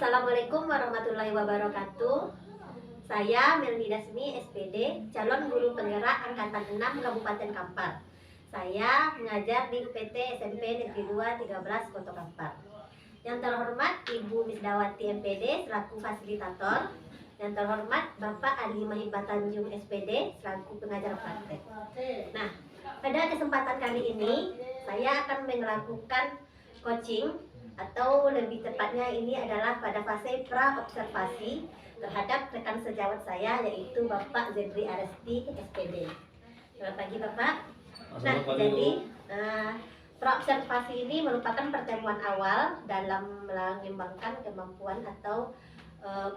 Assalamualaikum warahmatullahi wabarakatuh. Saya Melni Dasmi, SPD, calon guru penggerak Angkatan 6 Kabupaten Kampar. Saya mengajar di UPT SMP Negeri 2 13 Kota Kampar. Yang terhormat Ibu Misdawati MPD selaku fasilitator. Yang terhormat Bapak Ali Mahibah Tanjung SPD selaku pengajar praktek. Nah, pada kesempatan kali ini saya akan melakukan coaching, atau lebih tepatnya ini adalah pada fase pra-observasi terhadap rekan sejawat saya, yaitu Bapak Zedri Aresti, SPD. Selamat pagi Bapak. Nah, jadi pra-observasi ini merupakan pertemuan awal dalam mengembangkan kemampuan atau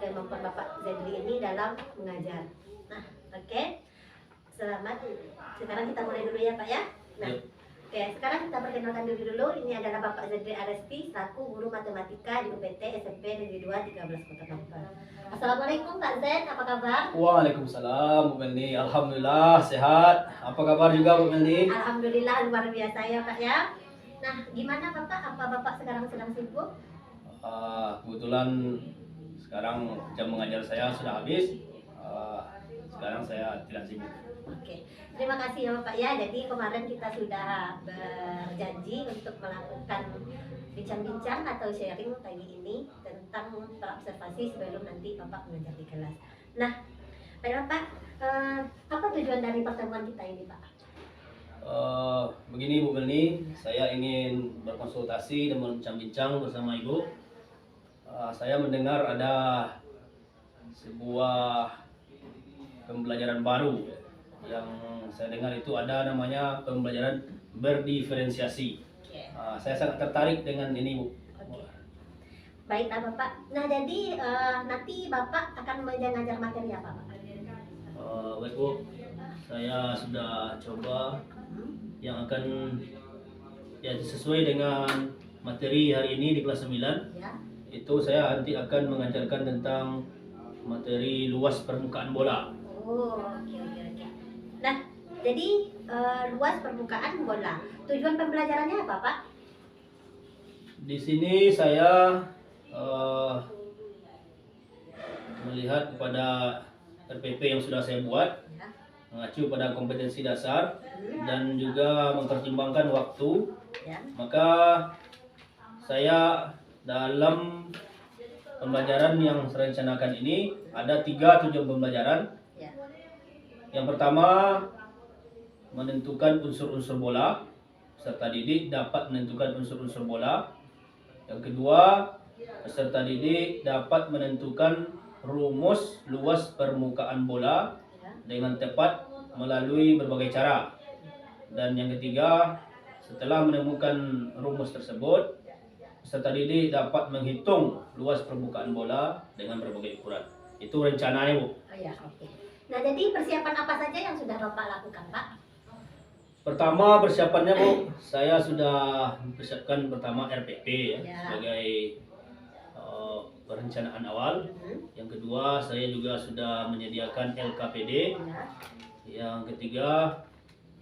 kemampuan Bapak Zedri ini dalam mengajar. Nah, oke. Selamat. Sekarang kita mulai dulu ya Pak ya. Nah, oke, sekarang kita perkenalkan dulu. Ini adalah Bapak Zedri Aresti selaku guru matematika di UPT SMP Negeri 2 13 Kota Kampar. Assalamualaikum Pak Zed, apa kabar? Waalaikumsalam Bu Melni. Alhamdulillah sehat. Apa kabar juga Bu Melni? Alhamdulillah luar biasa ya Pak ya. Nah, gimana Bapak? Apa Bapak sekarang sedang sibuk? Kebetulan sekarang jam mengajar saya sudah habis. Sekarang saya tidak sibuk. Oke, terima kasih ya Bapak ya. Jadi kemarin kita sudah berjanji untuk melakukan bincang-bincang atau sharing pagi ini tentang observasi sebelum nanti Bapak mengajar di kelas. Nah, Bapak, apa tujuan dari pertemuan kita ini Pak? Begini Bu Melni, saya ingin berkonsultasi dan berbincang-bincang bersama Ibu. Saya mendengar ada sebuah pembelajaran baru yang saya dengar itu ada namanya pembelajaran berdiferensiasi. Saya sangat tertarik dengan ini Bu. Baiklah Bapak. Nah jadi nanti Bapak akan mengajar materi apa Pak? Baik Bu, saya sudah coba yang akan ya sesuai dengan materi hari ini di kelas 9 Ya. itu saya nanti akan mengajarkan tentang materi luas permukaan bola. Oh, oke. Nah, jadi luas permukaan bola. Tujuan pembelajarannya apa Pak? Di sini saya melihat kepada RPP yang sudah saya buat, Ya. mengacu pada kompetensi dasar dan juga mempertimbangkan waktu. Ya. Maka saya dalam pembelajaran yang saya rencanakan ini ada 3 tujuan pembelajaran. Ya. Yang pertama, menentukan unsur-unsur bola. Peserta didik dapat menentukan unsur-unsur bola. Yang kedua, peserta didik dapat menentukan rumus luas permukaan bola dengan tepat melalui berbagai cara. Dan yang ketiga, setelah menemukan rumus tersebut, peserta didik dapat menghitung luas permukaan bola dengan berbagai ukuran. Itu rencananya Bu. Oh ya, oke. Nah, jadi persiapan apa saja yang sudah Bapak lakukan Pak? Pertama persiapannya Bu, saya sudah mempersiapkan pertama RPP ya, sebagai perencanaan awal. Yang kedua, saya juga sudah menyediakan LKPD. Yang ketiga,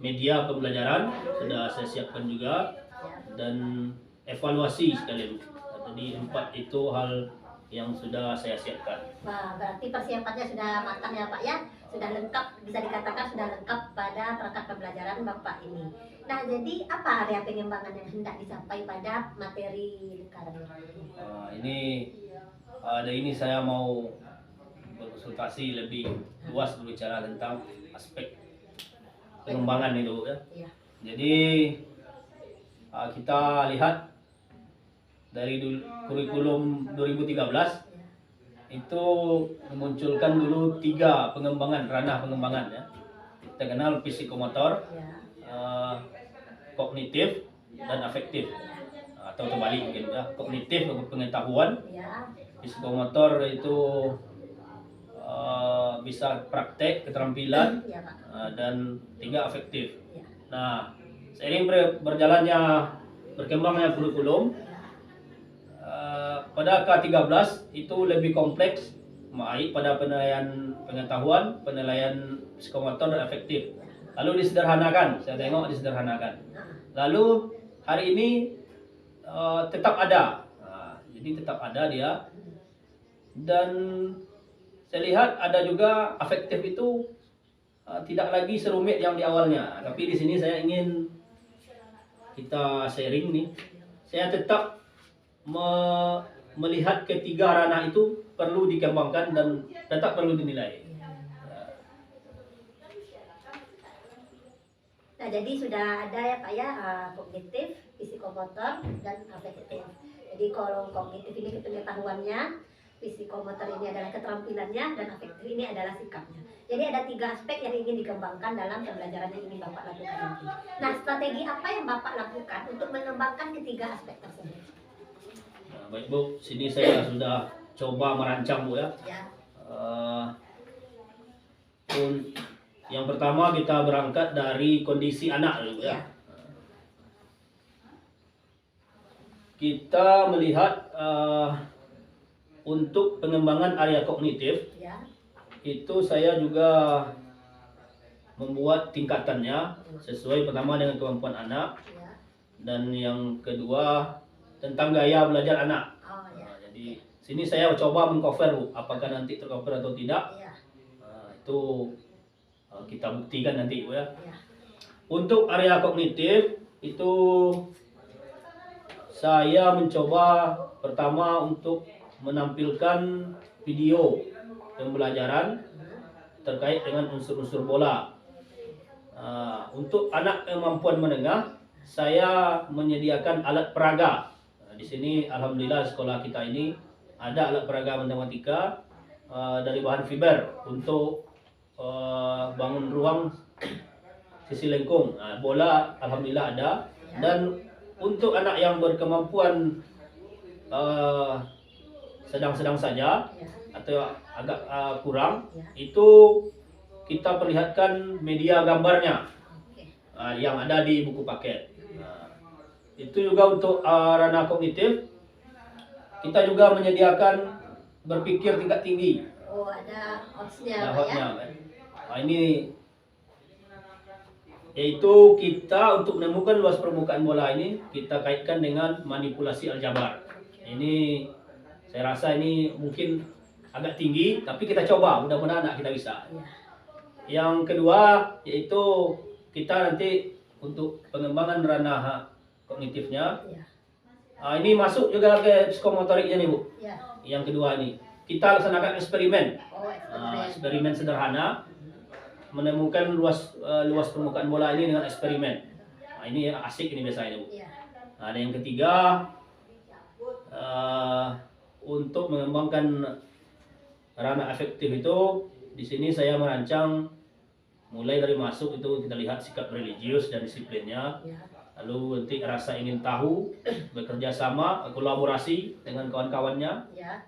media pembelajaran sudah saya siapkan juga, dan evaluasi sekalian. Jadi 4 itu hal yang sudah saya siapkan. Wah, berarti persiapannya sudah matang ya Pak ya? Sudah lengkap, bisa dikatakan sudah lengkap pada perangkat pembelajaran Bapak ini. Nah, jadi apa area pengembangan yang hendak dicapai pada materi sekarang ini? Ini saya mau berkonsultasi lebih luas berbicara tentang aspek pengembangan itu ya. Iya. Jadi kita lihat dari kurikulum 2013 itu memunculkan dulu 3 pengembangan, ranah pengembangan ya. Kita kenal psikomotor, kognitif, dan afektif, atau terbalik mungkin ya. Kognitif untuk pengetahuan, psikomotor itu bisa praktek, keterampilan, dan 3 afektif. Nah, seiring berjalannya berkembangnya kurikulum, pada K13 itu lebih kompleks, baik pada penilaian pengetahuan, penilaian psikomotor dan afektif. Lalu disederhanakan, saya tengok disederhanakan. Lalu hari ini tetap ada, jadi tetap ada dia Dan saya lihat ada juga afektif itu tidak lagi serumit yang di awalnya. Tapi di sini saya ingin kita sharing nih. Saya tetap melihat ketiga ranah itu perlu dikembangkan dan tetap perlu dinilai. Nah, jadi sudah ada ya Pak ya, kognitif, psikomotor, dan afektif. Jadi kalau kognitif ini pengetahuannya, psikomotor ini adalah keterampilannya, dan afektif ini adalah sikapnya. Jadi ada 3 aspek yang ingin dikembangkan dalam pembelajaran yang ingin Bapak lakukan nanti. Nah, strategi apa yang Bapak lakukan untuk mengembangkan ketiga aspek tersebut? Nah, baik Bu, sini saya sudah coba merancang Bu ya. Ya. Yang pertama kita berangkat dari kondisi anak dulu ya. Ya. Kita melihat untuk pengembangan area kognitif Ya. itu saya juga membuat tingkatannya sesuai pertama dengan kemampuan anak Ya. dan yang kedua tentang gaya belajar anak. Oh ya. Nah, jadi sini saya coba mengcover Bu, apakah nanti tercover atau tidak. Ya. Itu kita buktikan nanti Bu ya. Ya. Untuk area kognitif itu saya mencoba pertama untuk menampilkan video pembelajaran terkait dengan unsur-unsur bola. Untuk anak kemampuan menengah, saya menyediakan alat peraga. Di sini alhamdulillah sekolah kita ini ada alat peraga matematika dari bahan fiber untuk bangun ruang sisi lengkung. Bola alhamdulillah ada. Dan untuk anak yang berkemampuan sedang-sedang saja Ya. atau agak kurang, Ya. itu kita perlihatkan media gambarnya Oke. yang ada di buku paket. Itu juga untuk ranah kognitif. Kita juga menyediakan berpikir tingkat tinggi. Oh, ada hostnya Nah, Pak ya. hotnya, kan. Ini yaitu kita untuk menemukan luas permukaan bola ini kita kaitkan dengan manipulasi aljabar. Ini saya rasa ini mungkin agak tinggi, tapi kita coba, mudah-mudahan anak kita bisa. Ya. Yang kedua yaitu kita nanti untuk pengembangan ranah kognitifnya. Ya. Ini masuk juga ke psikomotoriknya nih Bu. Ya. Yang kedua ini kita laksanakan eksperimen. Oh, eksperimen. Eksperimen sederhana menemukan luas permukaan bola ini dengan eksperimen. Ini asik ini biasanya Bu. Ya. Dan yang ketiga untuk mengembangkan ranah efektif itu di sini saya merancang mulai dari masuk itu kita lihat sikap religius dan disiplinnya. Ya. Lalu nanti rasa ingin tahu, bekerja sama, kolaborasi dengan kawan-kawannya. Ya.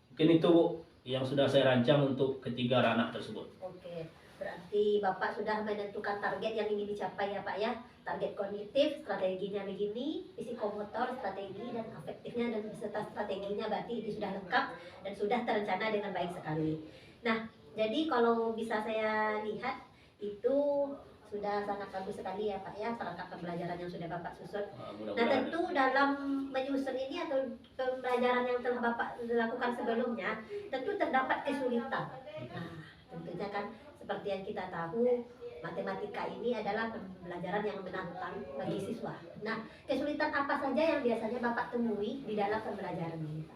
Mungkin itu Bu, yang sudah saya rancang untuk ketiga ranah tersebut. Oke. Berarti Bapak sudah menentukan target yang ingin dicapai ya Pak ya. Target kognitif, strateginya begini, psikomotor, strategi, dan afektifnya dan beserta strateginya berarti ini sudah lengkap dan sudah terencana dengan baik sekali. Nah, jadi kalau bisa saya lihat itu sudah sangat bagus sekali ya Pak ya, perangkat pembelajaran yang sudah Bapak susun. Nah, Mudah-mudahan. tentu dalam menyusun ini atau pembelajaran yang telah Bapak lakukan sebelumnya, tentu terdapat kesulitan. Nah, tentunya kan seperti yang kita tahu, matematika ini adalah pembelajaran yang menantang bagi siswa. Nah, kesulitan apa saja yang biasanya Bapak temui di dalam pembelajaran ini?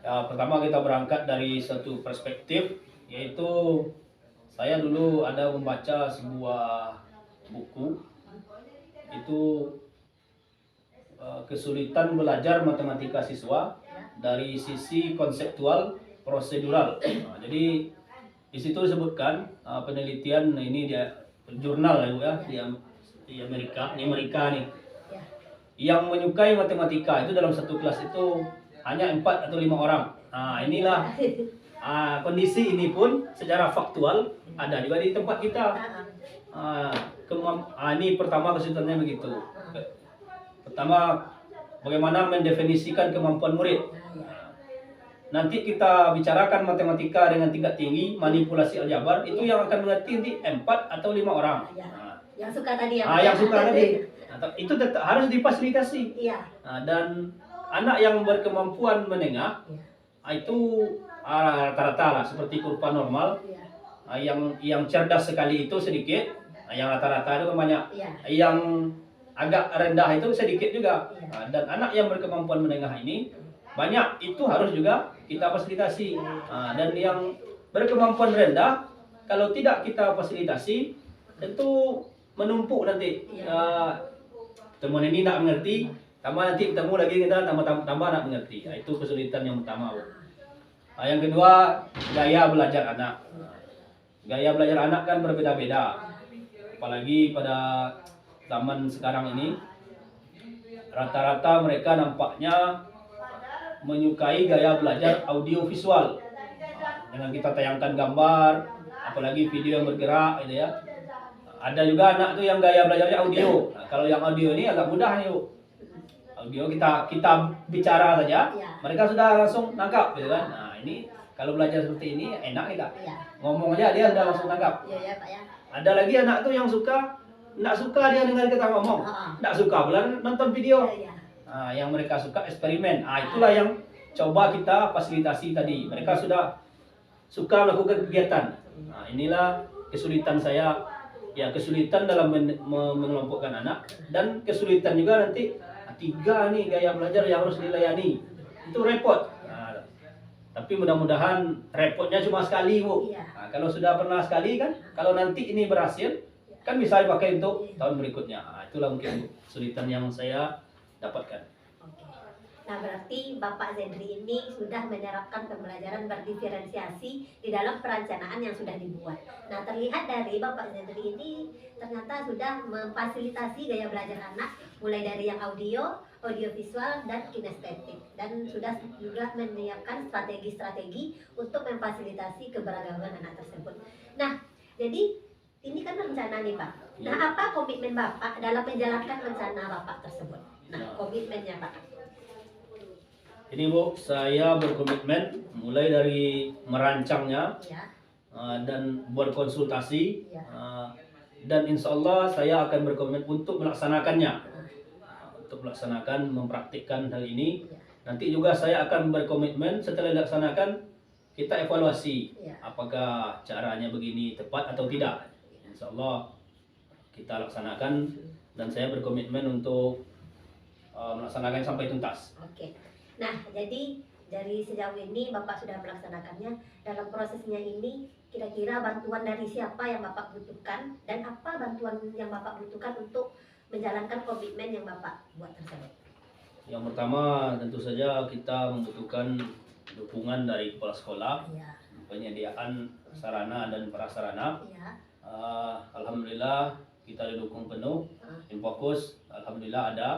Ya, pertama kita berangkat dari satu perspektif, yaitu saya dulu ada membaca sebuah buku, itu kesulitan belajar matematika siswa dari sisi konseptual prosedural. Jadi di situ disebutkan penelitian ini dia jurnal ya di Amerika nih. Yang menyukai matematika itu dalam satu kelas itu hanya 4 atau 5 orang. Nah, inilah kondisi ini pun secara faktual ada juga di tempat kita. Ini pertama kesulitannya begitu. Pertama, bagaimana mendefinisikan kemampuan murid. Nanti kita bicarakan matematika dengan tingkat tinggi, manipulasi aljabar, itu yang akan mengerti nanti 4 atau 5 orang. Yang suka tadi ya. Yang suka tadi. Itu tetap harus difasilitasi. Iya. Dan anak yang berkemampuan menengah Ya. itu rata-rata lah seperti kurva normal. Ya. Yang cerdas sekali itu sedikit, yang rata-rata itu kan banyak. Ya. Yang agak rendah itu sedikit juga. Ya. Dan anak yang berkemampuan menengah ini banyak, itu harus juga kita fasilitasi. Dan yang berkemampuan rendah, kalau tidak kita fasilitasi, tentu menumpuk nanti. Teman ini nak mengerti, tambah nanti ketemu lagi kita tambah nak mengerti. Itu kesulitan yang pertama. Yang kedua, gaya belajar anak. Gaya belajar anak kan berbeda-beda. Apalagi pada zaman sekarang ini, rata-rata mereka nampaknya menyukai gaya belajar audio visual. Dengan kita tayangkan gambar, apalagi video yang bergerak gitu ya. Ada juga anak tuh yang gaya belajarnya audio. Kalau yang audio ini agak mudah nih, Bu. Audio kita bicara saja, mereka sudah langsung tangkap gitu kan. Nah, ini kalau belajar seperti ini enak ya, Kak. Ngomong aja dia sudah langsung tangkap. Iya, Pak ya. Ada lagi anak tuh yang enggak suka dia dengar kita ngomong. Enggak suka pula nonton video. Yang mereka suka eksperimen. Itulah yang coba kita fasilitasi tadi. Mereka sudah suka melakukan kegiatan. Inilah kesulitan saya. Ya, kesulitan dalam mengelompokkan anak, dan kesulitan juga nanti 3 nih gaya belajar yang harus dilayani. Itu repot. Tapi mudah-mudahan repotnya cuma sekali, Bu. Kalau sudah pernah sekali kan, kalau nanti ini berhasil, kan bisa dipakai untuk tahun berikutnya. Itulah mungkin kesulitan yang saya dapatkan. Nah, berarti Bapak Zendri ini sudah menerapkan pembelajaran berdiferensiasi di dalam perencanaan yang sudah dibuat. Nah, terlihat dari Bapak Zendri ini ternyata sudah memfasilitasi gaya belajar anak, mulai dari yang audio visual, dan kinestetik. Dan sudah juga menyiapkan strategi-strategi untuk memfasilitasi keberagaman anak tersebut. Nah, jadi ini kan rencana nih, Pak. Nah, apa komitmen Bapak dalam menjalankan rencana Bapak tersebut? Nah, komitmennya, Pak. Ini, Bu, saya berkomitmen mulai dari merancangnya dan berkonsultasi, dan insya Allah saya akan berkomitmen untuk melaksanakannya, mempraktikkan hal ini. Nanti juga saya akan berkomitmen setelah dilaksanakan kita evaluasi apakah caranya begini tepat atau tidak. Insya Allah kita laksanakan, dan saya berkomitmen untuk melaksanakan sampai tuntas. Oke. Nah, jadi dari sejauh ini Bapak sudah melaksanakannya. Dalam prosesnya ini, kira-kira bantuan dari siapa yang Bapak butuhkan, dan apa bantuan yang Bapak butuhkan untuk menjalankan komitmen yang Bapak buat tersebut? Yang pertama, tentu saja kita membutuhkan dukungan dari kepala sekolah, penyediaan sarana dan prasarana. Alhamdulillah kita didukung penuh. Infokus, alhamdulillah ada.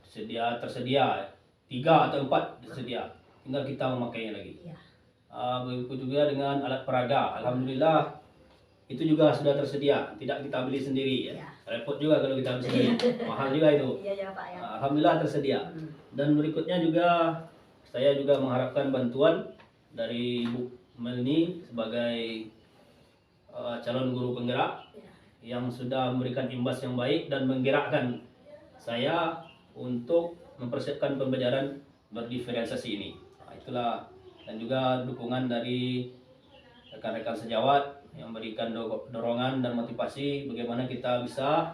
Tersedia 3 atau 4 tersedia, tinggal kita memakainya lagi. Begitu juga dengan alat peraga, alhamdulillah itu juga sudah tersedia, tidak kita beli sendiri ya. Repot juga kalau kita beli sendiri, mahal juga itu. Pak, ya. Alhamdulillah tersedia. Dan berikutnya juga saya juga mengharapkan bantuan dari Bu Melni sebagai calon guru penggerak yang sudah memberikan imbas yang baik dan menggerakkan saya untuk mempersiapkan pembelajaran berdiferensiasi ini. Itulah, dan juga dukungan dari rekan-rekan sejawat yang memberikan dorongan dan motivasi bagaimana kita bisa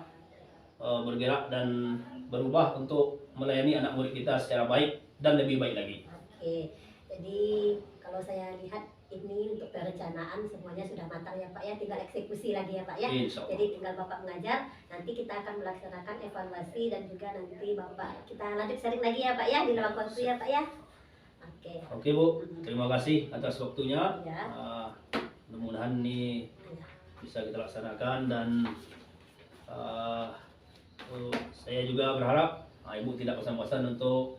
bergerak dan berubah untuk melayani anak murid kita secara baik dan lebih baik lagi. Oke, jadi kalau saya lihat ini untuk perencanaan semuanya sudah matang ya Pak ya, tinggal eksekusi lagi ya Pak ya. Jadi tinggal Bapak mengajar, nanti kita akan melaksanakan evaluasi, dan juga nanti Bapak kita lanjut sharing lagi ya Pak ya di ruang waktu ya Pak ya. Oke Bu, terima kasih atas waktunya. Mudah-mudahan ini bisa kita laksanakan, dan saya juga berharap Ibu tidak bosan-bosan untuk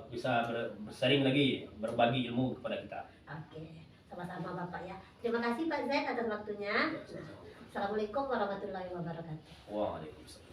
bisa bersharing lagi, berbagi ilmu kepada kita. Oke, sama-sama Bapak ya. Terima kasih Pak Zaid atas waktunya. Assalamualaikum warahmatullahi wabarakatuh. Waalaikumsalam.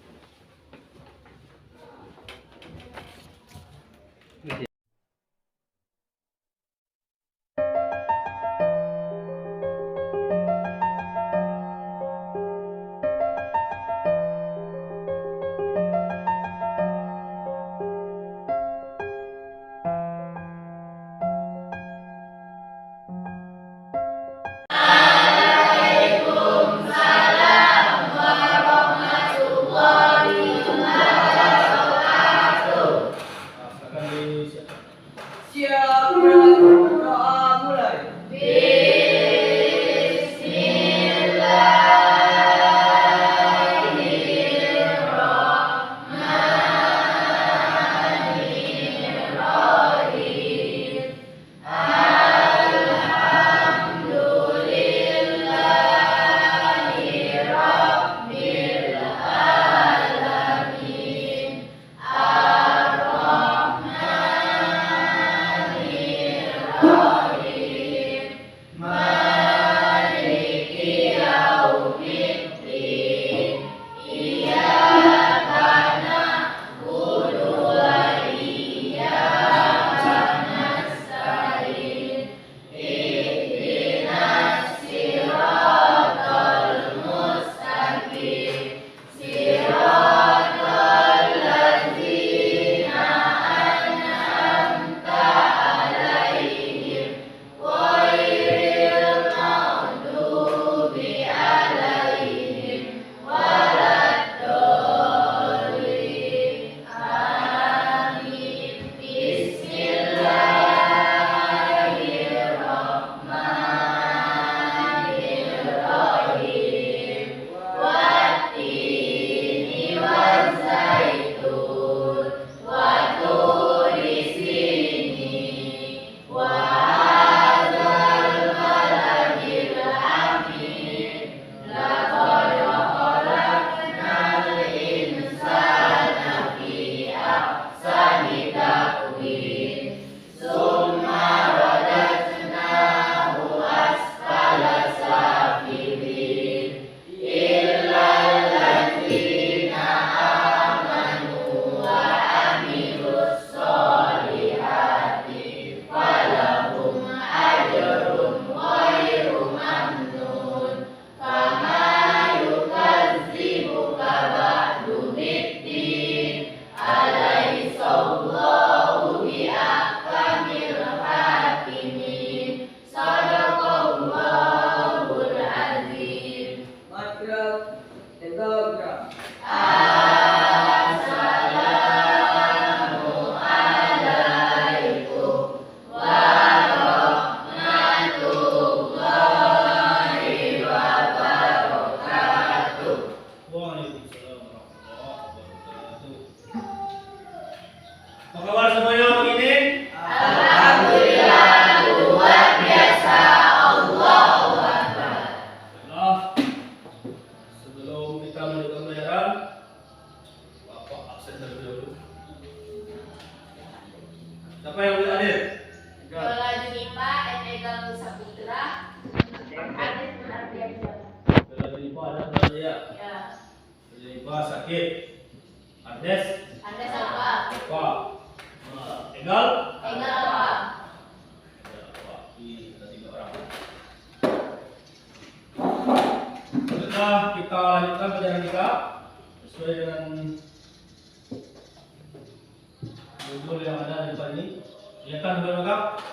Apa kabar semuanya hari ini? Alhamdulillah luar biasa. Allahu Akbar. Nah, sebelum kita melanjutkan pelajaran, Bapak absen terlebih dahulu. Siapa yang boleh hadir? Yola Junipa, Etegal Saputra. Artis Ardiansyah. Kalau Junipa ada berapa ya? Ya. Junipa sakit. Ardes, Anda siapa? apa? Egal? Egal apa? Ya, Pak. Kita 3 orang. Sudah kita lanjutkan pelajaran kita sesuai dengan judul yang ada di depan ini. Lihatkan saudara-saudara.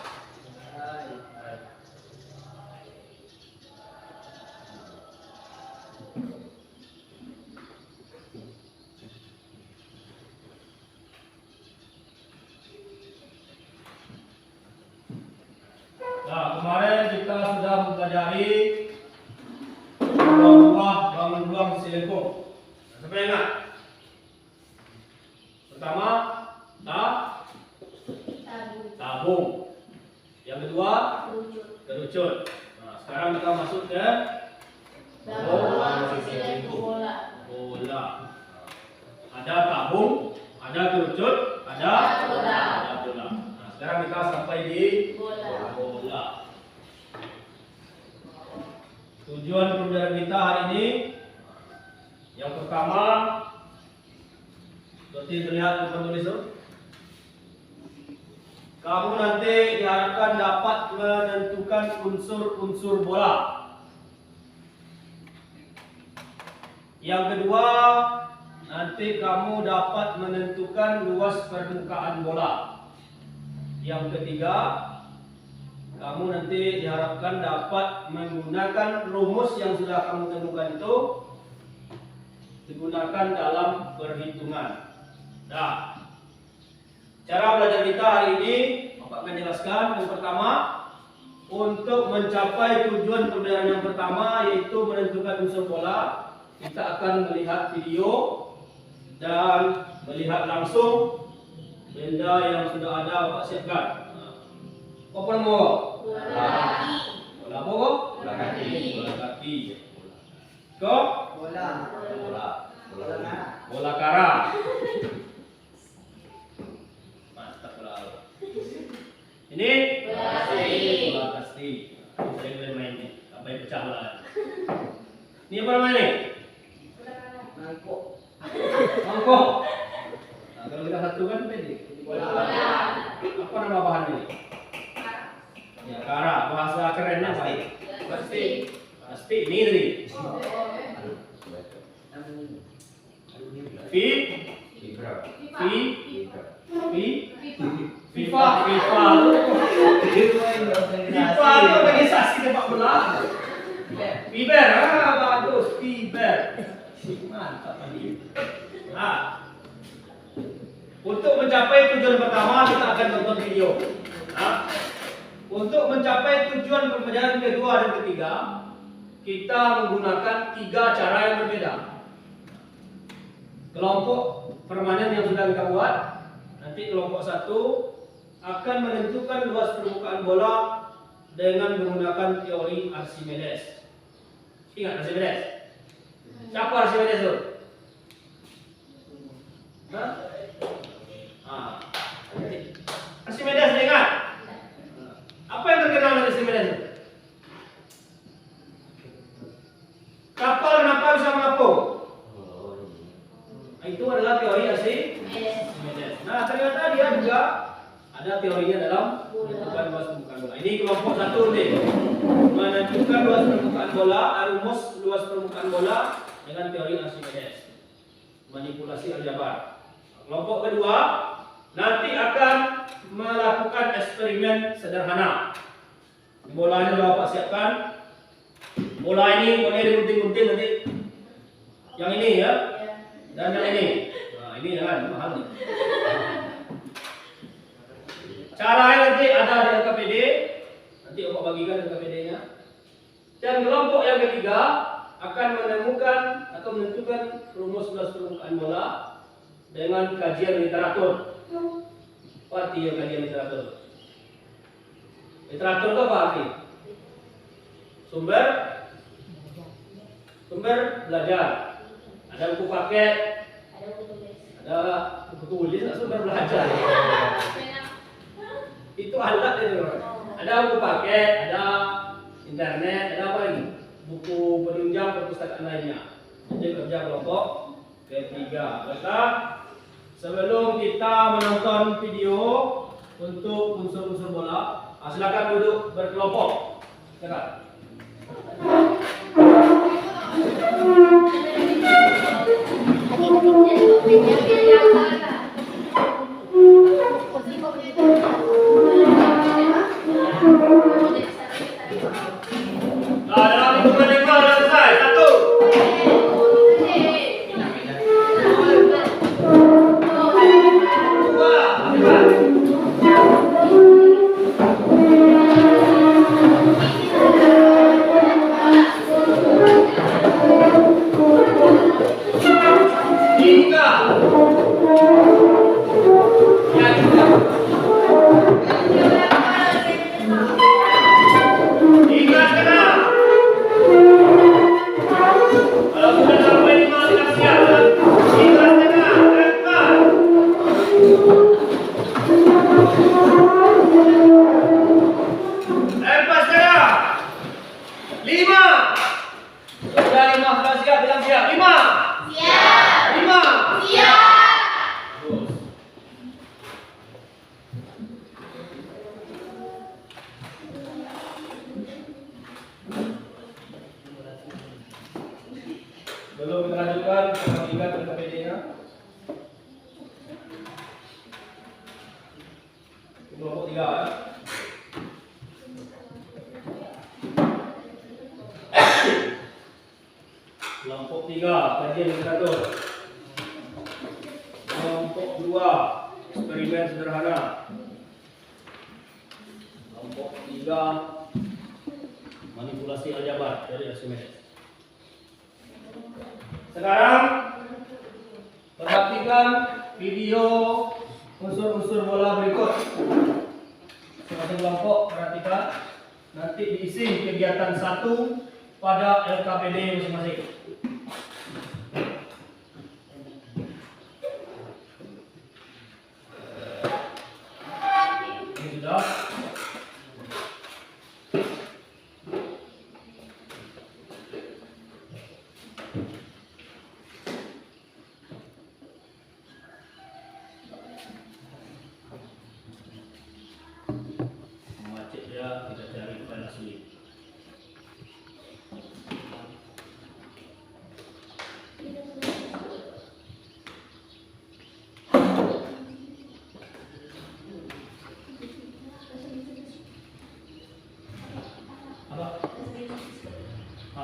Nah, kemarin kita sudah mempelajari bangun ruang silengkung. Siapa yang ingat? Pertama, tabung. Yang kedua, kerucut. Nah, sekarang kita masuk ke Dalam sisi lengkung bola. bola. Ada tabung, ada kerucut, ada bola. bola. Nah, sekarang kita sampai di Bola. bola. Tujuan pembelajaran kita hari ini yang pertama, seperti terlihat di penulis itu, kamu nanti diharapkan dapat menentukan unsur-unsur bola. Yang kedua, nanti kamu dapat menentukan luas permukaan bola. Yang ketiga, kamu nanti diharapkan dapat menggunakan rumus yang sudah kamu temukan itu digunakan dalam perhitungan. Nah, cara belajar kita hari ini Bapak akan jelaskan. Yang pertama, untuk mencapai tujuan pembelajaran yang pertama yaitu menentukan unsur bola, kita akan melihat video dan melihat langsung benda yang sudah ada Bapak siapkan. Apa nama? Bola kaki. Bola apa kok? Bola kaki. Bola kaki. Kok? Bola kara. Mantap bola. Ini Bola kaki. bola kasti. Saya boleh main ni. Sampai pecah bola. Ini apa namanya ni? Mangkok. Nah, kalau kita satu kan pendek. Bola. Apa nama bahan ini? Ya, kara. Bahasa kerennya apa? Pasti. Pasti ini tadi. Fi, FIFA itu organisasi sepak bola. Fiber, bagus, Fiber. Mantap ini. Nah, untuk mencapai tujuan pertama kita akan tonton video. Nah, untuk mencapai tujuan pembelajaran kedua dan ketiga, kita menggunakan 3 cara yang berbeda. Kelompok permainan yang sudah kita buat, nanti kelompok 1 akan menentukan luas permukaan bola dengan menggunakan teori Archimedes. Ingat Archimedes? Siapa Archimedes itu? Hah? Archimedes ingat? Apa yang terkenal dari Archimedes itu? Kapal kenapa bisa mengapung? Itu adalah teori Archimedes. Nah, ternyata dia juga ada teorinya dalam menentukan luas permukaan bola. Ini kelompok 1 nih. Menentukan luas permukaan bola, rumus luas permukaan bola dengan teori Archimedes. Manipulasi aljabar. Kelompok kedua nanti akan melakukan eksperimen sederhana. Bolanya sudah Bapak siapkan. Bola ini boleh digunting-gunting nanti. Yang ini ya. Dan yang ini. Nah, ini jangan mahal nih. Caranya nanti ada di LKPD. Nanti Bapak bagikan LKPD-nya. Dan kelompok yang ketiga akan menemukan atau menentukan rumus luas permukaan bola dengan kajian literatur. Apa arti yang kajian literatur? Literatur itu apa arti? Sumber belajar. Ada buku paket, ada buku tulis, sumber belajar. Itu alat itu. Ada buku paket, ada internet, ada apa lagi? Buku penunjang perpustakaan lainnya. Jadi kerja kelompok ketiga. Baiklah, sebelum kita menonton video untuk unsur-unsur bola, silakan duduk berkelompok. Silakan. Nah, dalam hitungan 5 sudah selesai. 1, 3, kajian literatur. Kelompok 2, eksperimen sederhana. Kelompok 3, manipulasi aljabar dari Archimedes. Sekarang perhatikan video unsur-unsur bola berikut. Masing-masing kelompok perhatikan. Nanti diisi kegiatan 1 pada LKPD masing-masing. Ini sudah. Macet dia, kita cari file asli.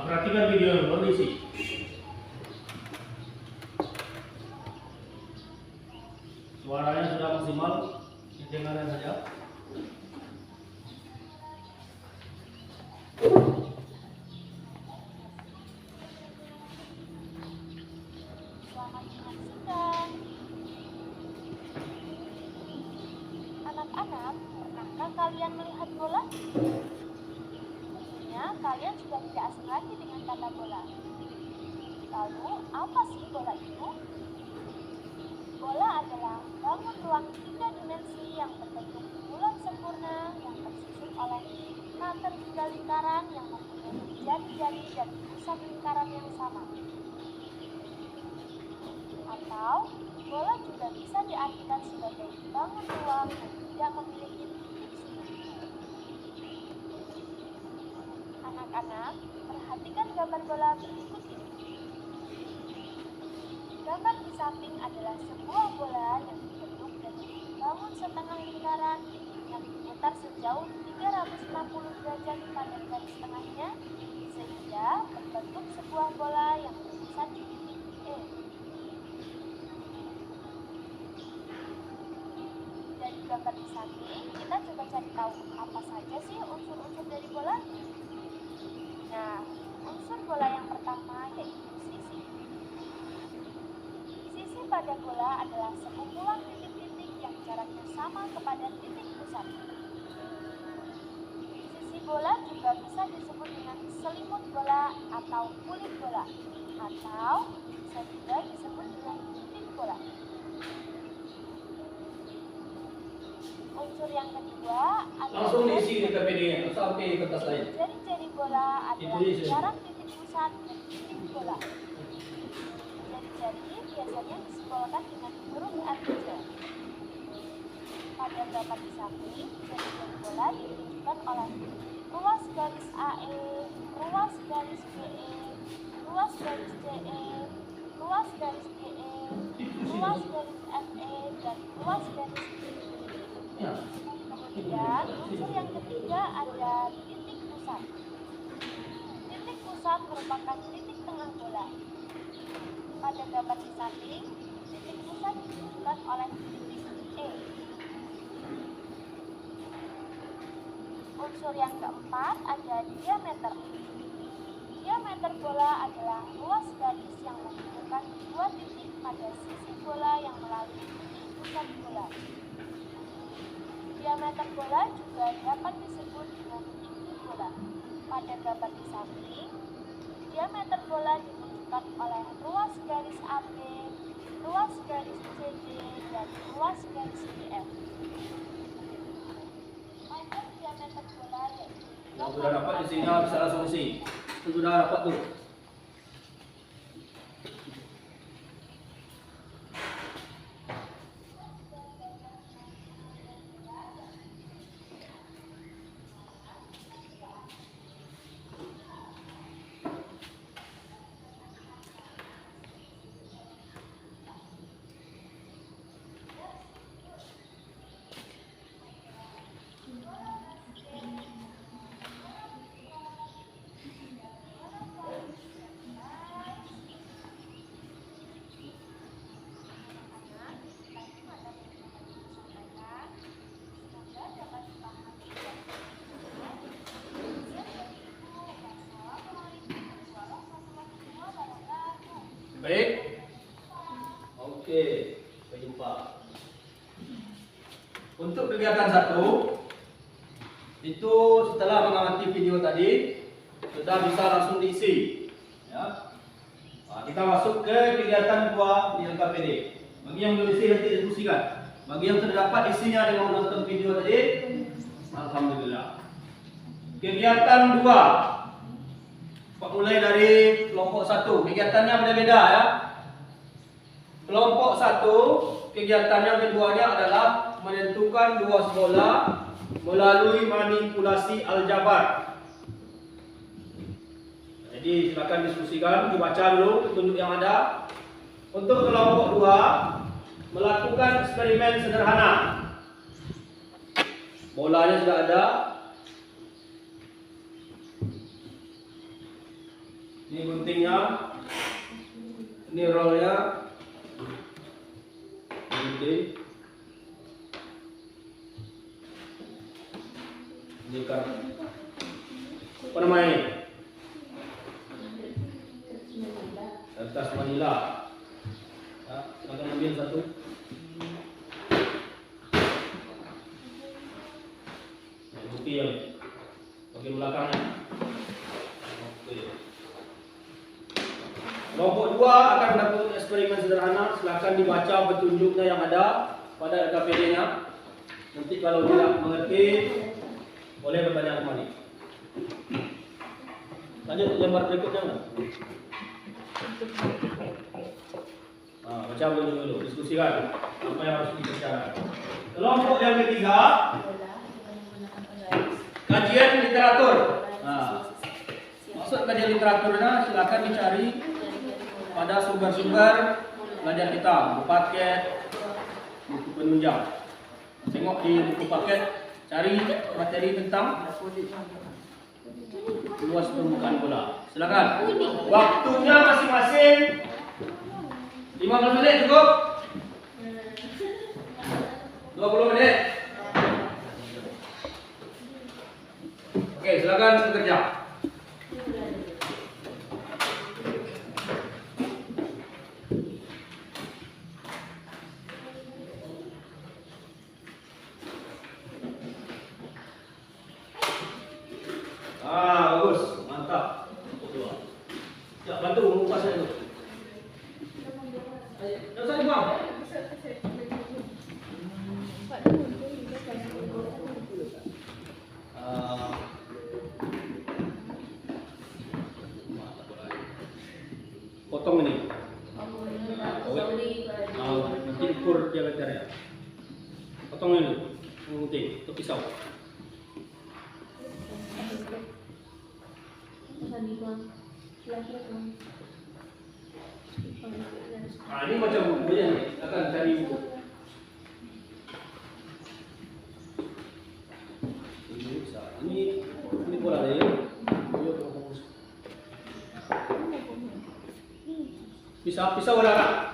Perhatikan video yang baru diisi. Suaranya sudah maksimal, dengarkan saja. Anak-anak, pernahkah kalian melihat bola? Tentunya kalian sudah tidak asing lagi dengan kata bola. Lalu, apa sih bola itu? Bola adalah bangun ruang 3 dimensi yang berbentuk bulat sempurna yang tersusun oleh mater hingga lingkaran yang mempunyai jari-jari dan pusat lingkaran yang sama. Atau, bola juga bisa diartikan sebagai bangun ruang yang tidak memiliki titik semu. Anak-anak, perhatikan gambar bola berikut ini. Gambar di samping adalah sebuah bola yang dibentuk dari bangun setengah lingkaran yang diputar sejauh 360 derajat pada garis tengahnya sehingga membentuk sebuah bola yang berpusat di titik E. Dari gambar di samping, kita coba cari tahu apa saja sih unsur-unsur dari bola. Nah, unsur bola yang pertama yaitu sisi. Sisi pada bola adalah sekumpulan titik-titik yang jaraknya sama kepada titik pusat. Sisi bola juga bisa disebut dengan selimut bola atau kulit bola, atau bisa juga disebut dengan titik bola. Unsur yang kedua Langsung adalah diisi di KPD-nya, sampai ke kertas lain. jari-jari bola adalah Itu isi. jarak titik pusat dan titik bola. Jari-jari biasanya disimbolkan dengan huruf R3. Pada gambar di samping, jari-jari bola ditunjukkan oleh ruas garis AE, ruas garis BE, ruas garis DE, ruas garis GE, ruas garis FE, dan ruas garis GE. Ya. Kemudian unsur yang ketiga ada titik pusat. Titik pusat merupakan titik tengah bola. Pada gambar di samping, titik pusat ditunjukkan oleh titik E. Unsur yang keempat ada diameter. Diameter bola adalah ruas garis yang menghubungkan dua titik pada sisi bola yang melalui titik pusat bola. Diameter bola juga dapat disebut dengan inti bola. Pada gambar di samping, diameter bola ditunjukkan oleh ruas garis AB, ruas garis CD, dan ruas garis BF. Panjang diameter bola yaitu Yang sudah dapat isinya bisa langsung isi. Itu sudah dapat tuh. Baik. Oke, sampai jumpa. Untuk kegiatan 1 itu setelah mengamati video tadi sudah bisa langsung diisi. Ya. Nah, kita masuk ke kegiatan 2 di LKPD. Bagi yang belum isi nanti diskusikan. Bagi yang sudah dapat isinya dengan menonton video tadi, alhamdulillah. Kegiatan 2. Mulai dari kelompok 1. Kegiatannya beda-beda ya. Kelompok 1, kegiatannya keduanya adalah menentukan luas bola melalui manipulasi aljabar. Jadi silakan diskusikan, dibaca dulu petunjuk yang ada. Untuk kelompok 2, melakukan eksperimen sederhana. Bolanya sudah ada. Ini guntingnya, ini rollnya, gunting, ini kan apa namanya? Kertas manila. Ya, silakan ambil satu. Bukti yang bagian belakangnya. Oke. Kelompok 2 akan melakukan eksperimen sederhana. Silakan dibaca petunjuknya yang ada pada LKPD-nya. Nanti kalau tidak mengerti, boleh bertanya kembali. Lanjut ke gambar berikutnya enggak? Nah, baca dulu, diskusikan apa yang harus dibicarakan. Kelompok yang ketiga, kajian literatur. Nah, maksud kajian literaturnya silakan dicari pada sumber-sumber belajar kita, buku paket, buku penunjang. Tengok di buku paket, cari materi tentang luas permukaan bola. Silakan. Waktunya masing-masing 15 menit cukup. 20 menit. Oke, silakan bekerja. Potong ini. Nanti ukur dia lebarnya. Potong ini, mengutip, itu pisau. Ini macam bukunya nih, akan cari buku. Ini bisa, ini bola deh. Bisa udara.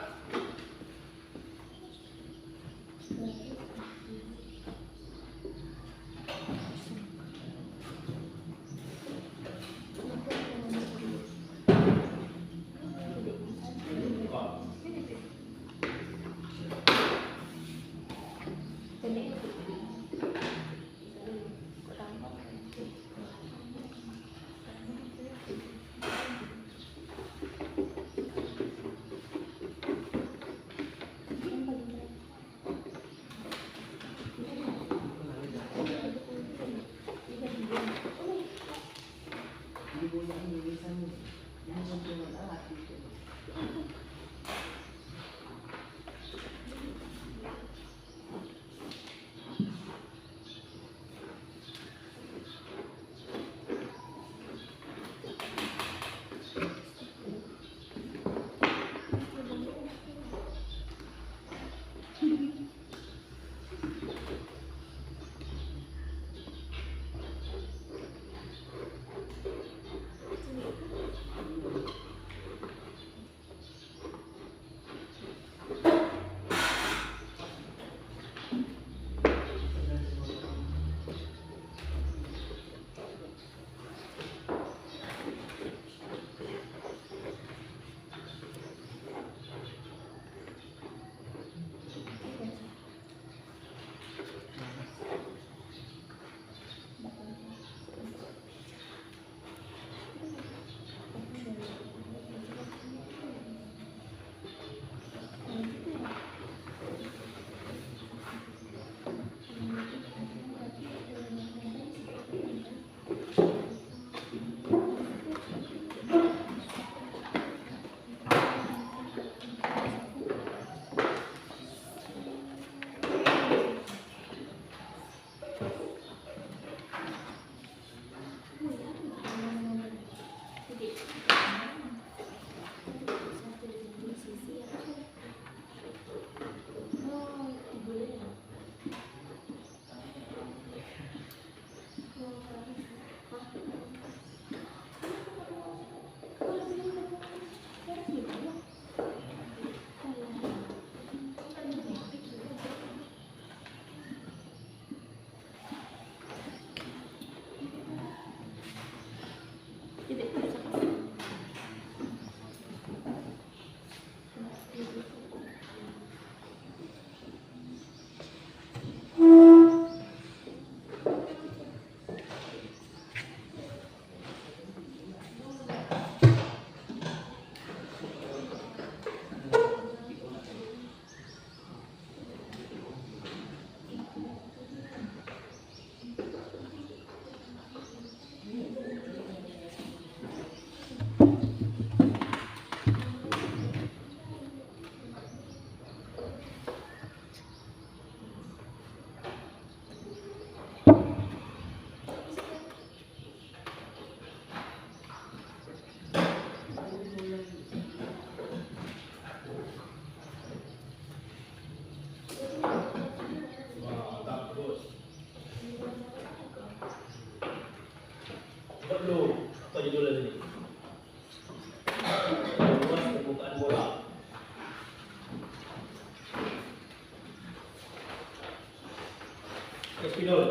Spidol.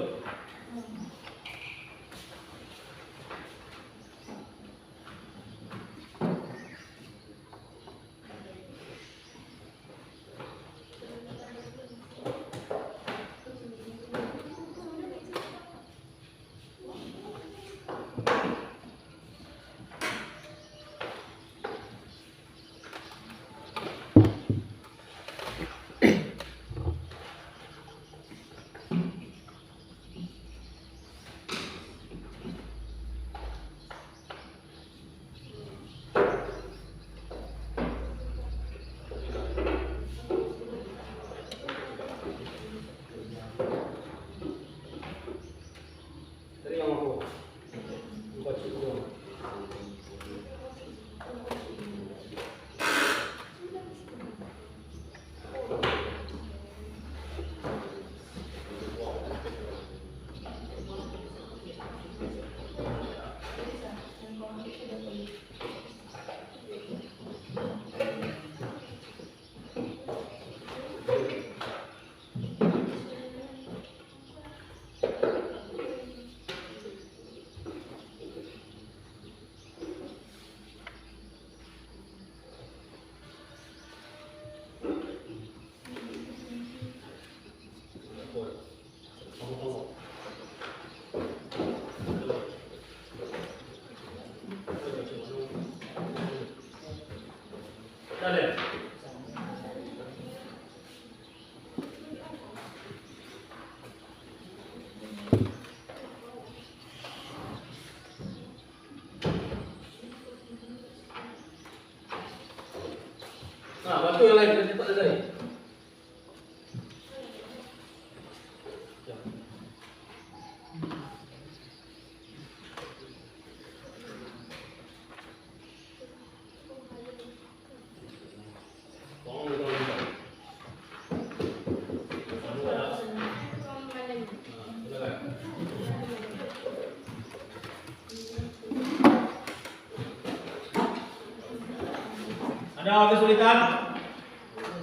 Ada kesulitan?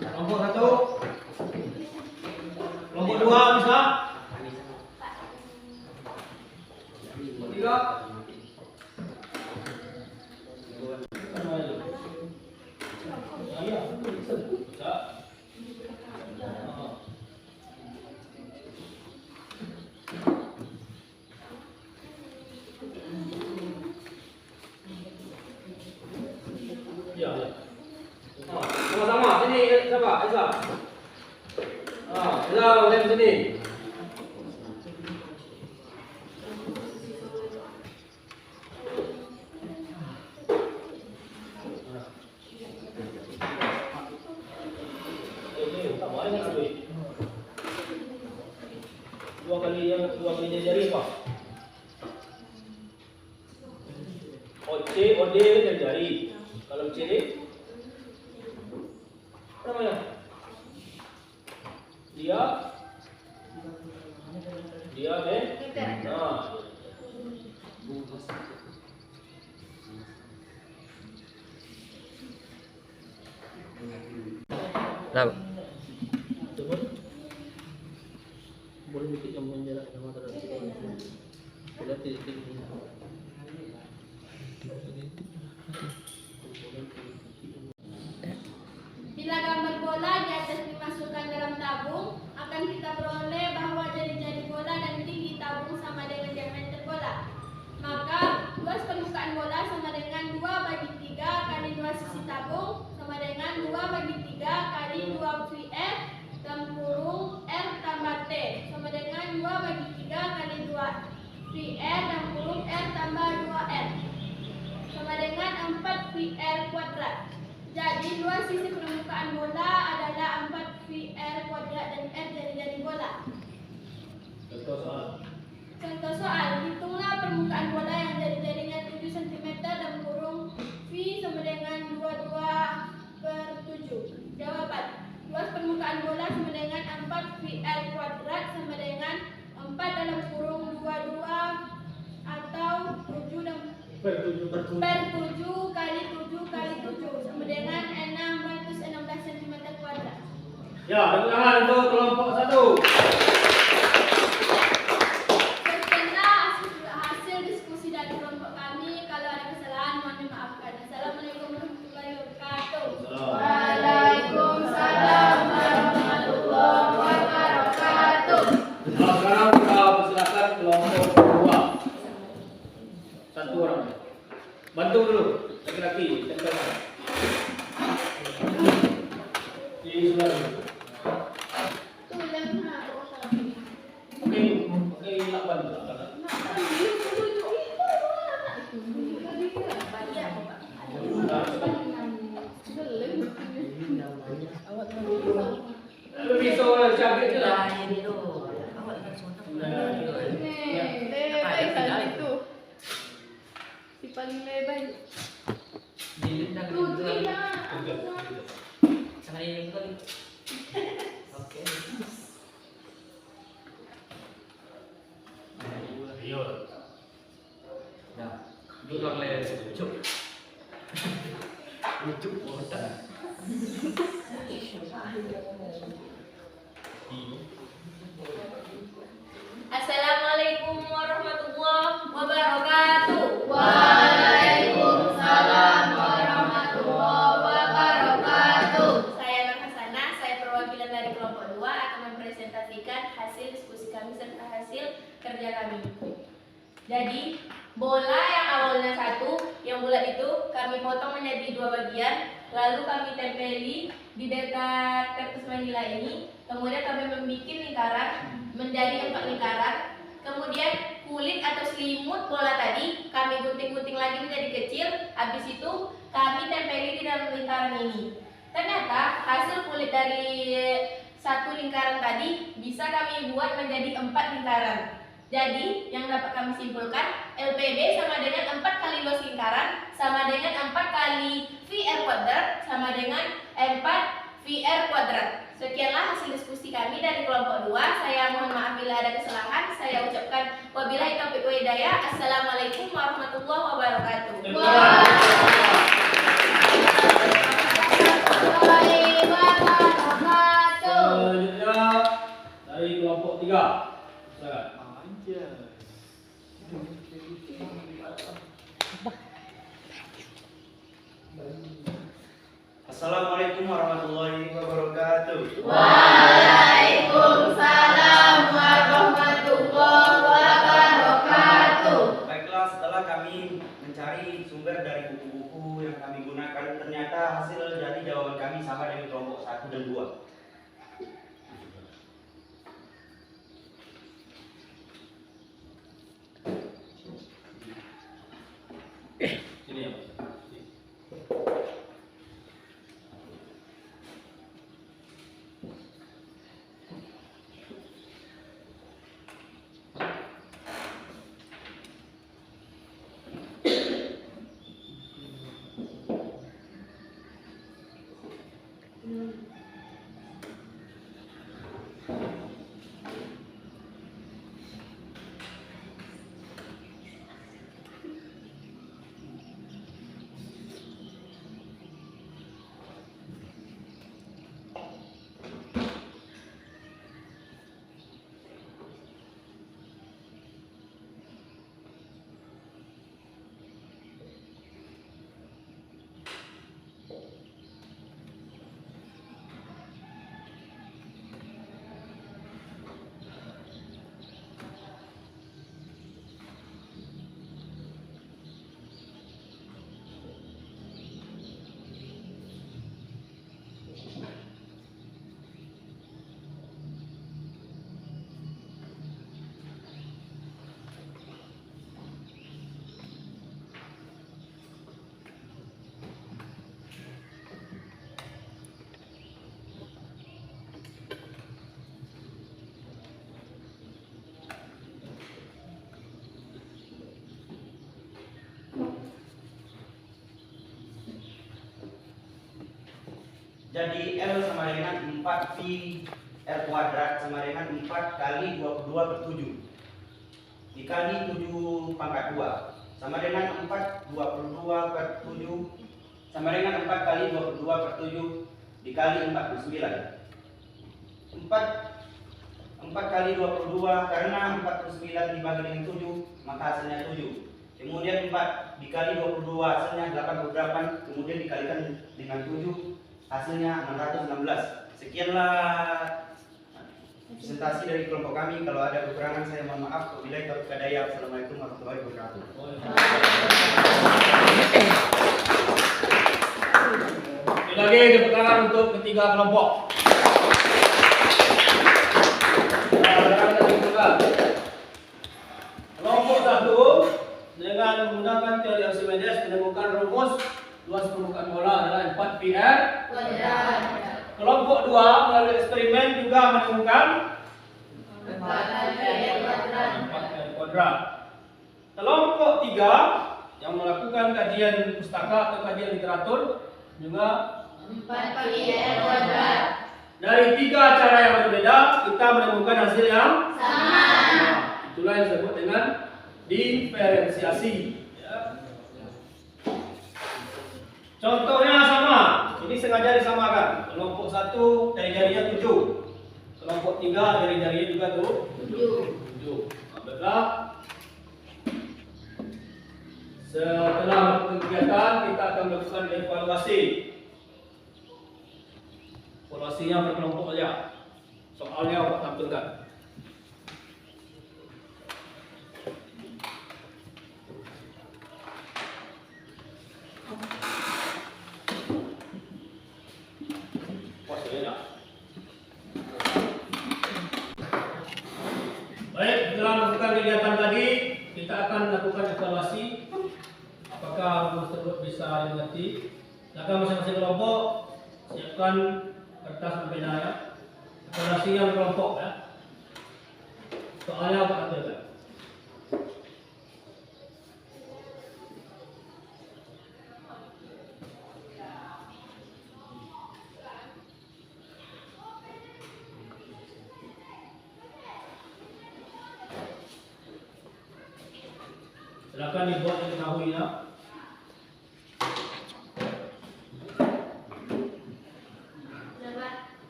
Kelompok 1. Kelompok 2 bisa? Kelompok 3. Bisa. Ya, ya. Sama-sama, sini siapa? Isa. Isa, boleh sini. Dua kali jari apa? OC, OD kan jari. Kalau CD apa namanya? Dia nah. Nah, Boleh dikit yang menjarak sama terhadap boleh titik. Bila gambar bola di atas dimasukkan dalam tabung, akan kita peroleh bahwa jari-jari bola dan tinggi tabung sama dengan diameter bola. Maka luas permukaan bola sama dengan 2/3 kali luas sisi tabung sama dengan 2/3 kali 2 VR dan kurung R tambah T sama dengan 2/3 kali 2 VR dan kurung R tambah 2R sama dengan 4 VR kuadrat. Jadi luas sisi permukaan bola adalah 4 VR kuadrat dan R jari-jari bola. Contoh soal, hitunglah permukaan bola yang jari-jarinya 7 cm dan kurung V sama dengan 22/7. Jawaban, luas permukaan bola sama dengan 4 VR kuadrat sama dengan 4 dalam kurung 22 atau 7 dan per 7 kali 7 kali 7 sama dengan 616 cm kuadrat. Ya, tepuk tangan untuk kelompok 1. Sekianlah hasil diskusi dari kelompok kami. Kalau ada kesalahan mohon dimaafkan. Assalamualaikum warahmatullahi wabarakatuh. Waalaikumsalam warahmatullahi wabarakatuh. Nah, sekarang kita persilakan kelompok 2. Satu orang. Bantu dulu laki-laki tempelkan. Ini sudah. Oke, nak bantu. Bisa cabai je lah. Si paling lebar. sama ini kali. Oke. Iya. Nah, dulu oleh cuk. Cuk otak. Assalamualaikum warahmatullahi wabarakatuh. Waalaikumsalam warahmatullahi wabarakatuh. Saya Nur Hasanah, saya perwakilan dari kelompok 2 akan mempresentasikan hasil diskusi kami serta hasil kerja kami. Jadi, bola yang awalnya 1, yang bulat itu kami potong menjadi 2 bagian, lalu kami tempeli di dekat kertas manila ini. Kemudian kami membuat lingkaran menjadi 4 lingkaran. Kemudian kulit atau selimut bola tadi kami gunting-gunting lagi menjadi kecil. Habis itu kami tempeli di dalam lingkaran ini. Ternyata hasil kulit dari 1 lingkaran tadi bisa kami buat menjadi 4 lingkaran. Jadi yang dapat kami simpulkan, LPB sama dengan 4 kali luas lingkaran sama dengan 4 kali VR kuadrat sama dengan 4 VR kuadrat. Sekianlah hasil diskusi kami dari kelompok 2. Saya mohon maaf bila ada kesalahan. Saya ucapkan wabillahi taufiq wa hidayah. Assalamualaikum warahmatullahi wabarakatuh. kelompok 3. Silakan. Assalamualaikum warahmatullahi wabarakatuh. Waalaikumsalam warahmatullahi wabarakatuh. Baiklah, setelah kami mencari sumber dari buku-buku yang kami gunakan, ternyata hasil dari jawaban kami sama dengan kelompok 1 dan 2. Sini ya. Jadi L sama dengan 4 pi R kuadrat sama dengan 4 kali 22 per 7 dikali 7 pangkat 2 sama dengan 4 22 per 7 sama dengan 4 kali 22 per 7 dikali 49. 4 kali 22 karena 49 dibagi dengan 7 maka hasilnya 7. Kemudian 4 dikali 22 hasilnya 88, kemudian dikalikan dengan 7 hasilnya 616. Sekianlah presentasi dari kelompok kami. Kalau ada kekurangan saya mohon maaf. Wabillahi taufiq hidayah. Assalamualaikum warahmatullahi wabarakatuh. Sekali lagi tepuk tangan untuk ketiga kelompok. Kelompok 1 dengan menggunakan teori Archimedes menemukan rumus luas permukaan bola adalah 4 PR. Kelompok 2 melalui eksperimen juga menemukan 4 PR kuadrat. Kelompok 3 yang melakukan kajian pustaka atau kajian literatur juga 4 PR kuadrat. dari 3 cara yang berbeda kita menemukan hasil yang Sama. Itulah yang disebut dengan diferensiasi. Ya. Contohnya sama, ini sengaja disamakan. Kelompok 1 dari jarinya 7, kelompok 3 dari jarinya juga 7. Baiklah. Setelah melakukan kegiatan, kita akan melakukan evaluasi. Evaluasinya berkelompok saja. Soalnya Bapak tampilkan. Baik, setelah melakukan kegiatan tadi, kita akan melakukan evaluasi. Apakah rumus tersebut bisa dimengerti? Silakan masing-masing kelompok siapkan kertas dan pena ya. Evaluasi yang kelompok ya. Soalnya apa ambilkan? Silakan dibuat yang diketahui ya.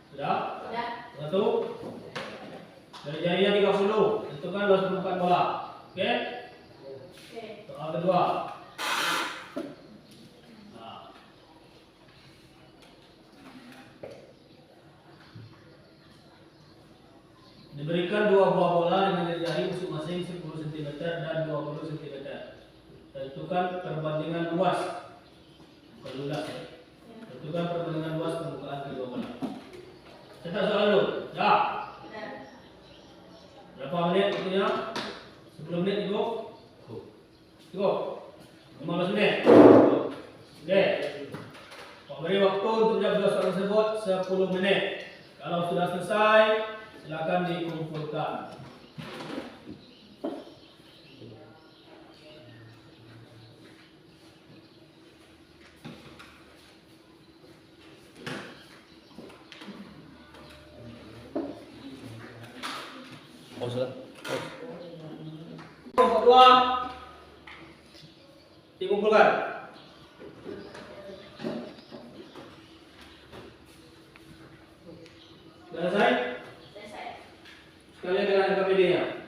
Sudah? Satu. Dari jari Jarinya 30. Tentukan luas permukaan bola. Oke? Soal kedua. Nah. Diberikan dua buah bola dengan jari masing-masing 10 cm dan 20 cm. Tentukan perbandingan luas. Bukan luas ya. Tentukan perbandingan luas permukaan kedua bola. Cetak soal dulu. Ya. Berapa menit waktunya? 10 menit cukup? Cukup? 15 menit? Oke. Beri waktu untuk menjawab dua soalan tersebut 10 menit. Kalau sudah selesai, silakan dikumpulkan. Oh, sudah. Kelompok 2 dikumpulkan. Sudah selesai? Sekalian dengan KPD-nya.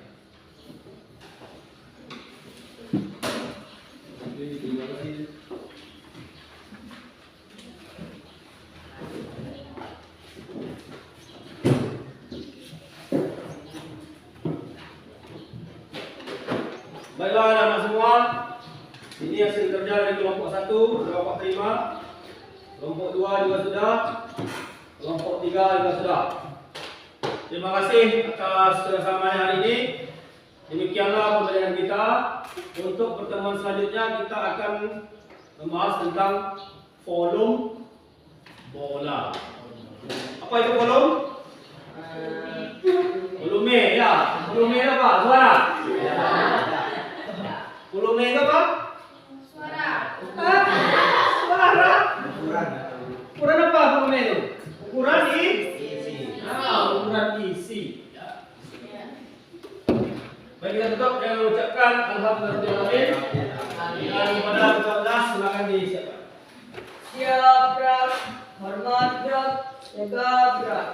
Baiklah anak-anak semua, ini hasil kerja dari kelompok 1, dapat terima. Kelompok 2 juga sudah. Kelompok 3 juga sudah. Terima kasih atas kerjasamanya hari ini. Demikianlah pembelajaran kita. Untuk pertemuan selanjutnya kita akan membahas tentang volume bola. Apa itu volume? Volume ya. Volume itu apa? Suara. Volume itu apa? Suara. Suara. Ukuran. Ukuran apa volume itu? Ukuran Isi. ukuran isi. Ya. Baik, kita tutup dengan mengucapkan alhamdulillah. Dan kepada peserta silakan disiapkan. Siap, Brak. Hormat, Brak. Jaga, Brak.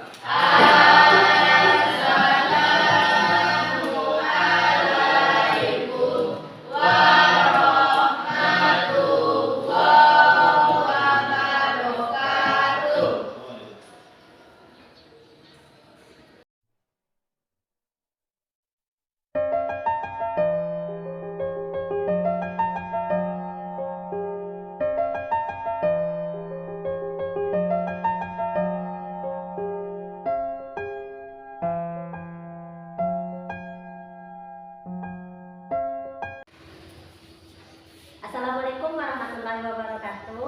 Assalamualaikum warahmatullahi wabarakatuh.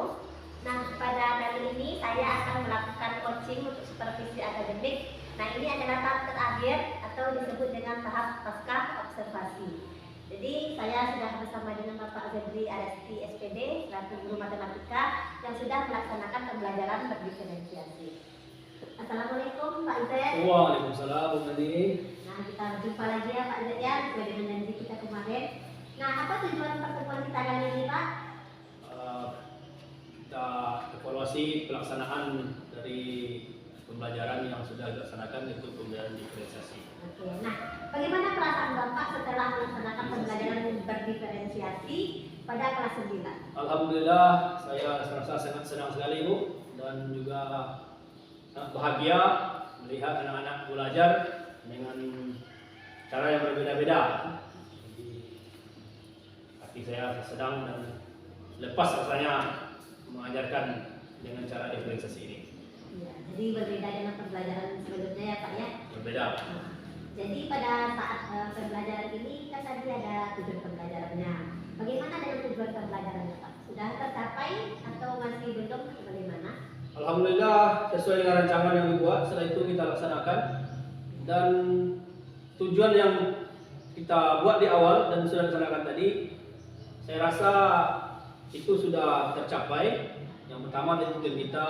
Nah, pada kali ini saya akan melakukan coaching untuk supervisi akademik. Nah, ini adalah tahap terakhir atau disebut dengan tahap pasca observasi. Jadi, saya sudah bersama dengan Bapak Zebri Aresti SPD, selaku guru matematika yang sudah melaksanakan pembelajaran berdiferensiasi. Assalamualaikum Pak Zed. Waalaikumsalam Bu Nadi. Nah, kita berjumpa lagi ya Pak Zed ya, sesuai dengan janji kita kemarin. Nah, apa tujuan pertemuan kita kali ini Pak? Kita evaluasi pelaksanaan dari pembelajaran yang sudah dilaksanakan yaitu pembelajaran diferensiasi. Oke, nah bagaimana perasaan Bapak setelah melaksanakan pembelajaran berdiferensiasi pada kelas 9? Alhamdulillah, saya merasa sangat senang sekali Bu, dan juga sangat bahagia melihat anak-anak belajar dengan cara yang berbeda-beda. Hati saya sedang dan lepas rasanya mengajarkan dengan cara diferensiasi ini. Ya, jadi berbeda dengan pembelajaran sebelumnya ya Pak ya? Berbeda. Nah, jadi pada saat pembelajaran ini kan tadi ada tujuan pembelajarannya. Bagaimana dengan tujuan pembelajarannya Pak? Sudah tercapai atau masih belum? Bagaimana? Alhamdulillah sesuai dengan rancangan yang dibuat, setelah itu kita laksanakan, dan tujuan yang kita buat di awal dan sudah dilaksanakan tadi, saya rasa itu sudah tercapai. Yang pertama tujuan kita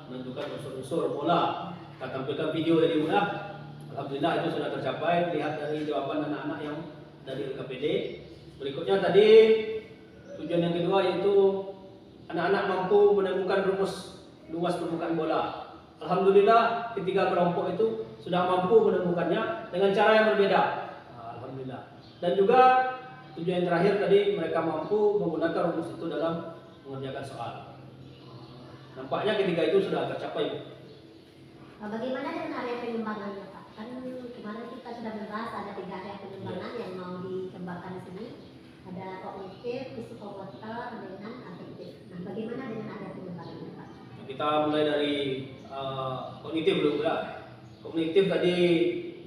menentukan unsur-unsur bola. Kita tampilkan video tadi mudah. Alhamdulillah itu sudah tercapai, dilihat dari jawaban anak-anak yang dari LKPD. Berikutnya tadi tujuan yang kedua yaitu anak-anak mampu menemukan rumus luas permukaan bola. Alhamdulillah ketiga kelompok itu sudah mampu menemukannya dengan cara yang berbeda. Alhamdulillah. Dan juga tujuan yang terakhir tadi mereka mampu menggunakan rumus itu dalam mengerjakan soal. Nampaknya ketiga itu sudah tercapai. Bagaimana dengan area pengembangannya Pak? Kan kemarin kita sudah membahas ada 3 area pengembangan yang mau dikembangkan di sini. Ada kognitif, psikomotor, dengan afektif. Nah, bagaimana dengan area pengembangannya Pak? Kita mulai dari kognitif dulu lah. Kognitif tadi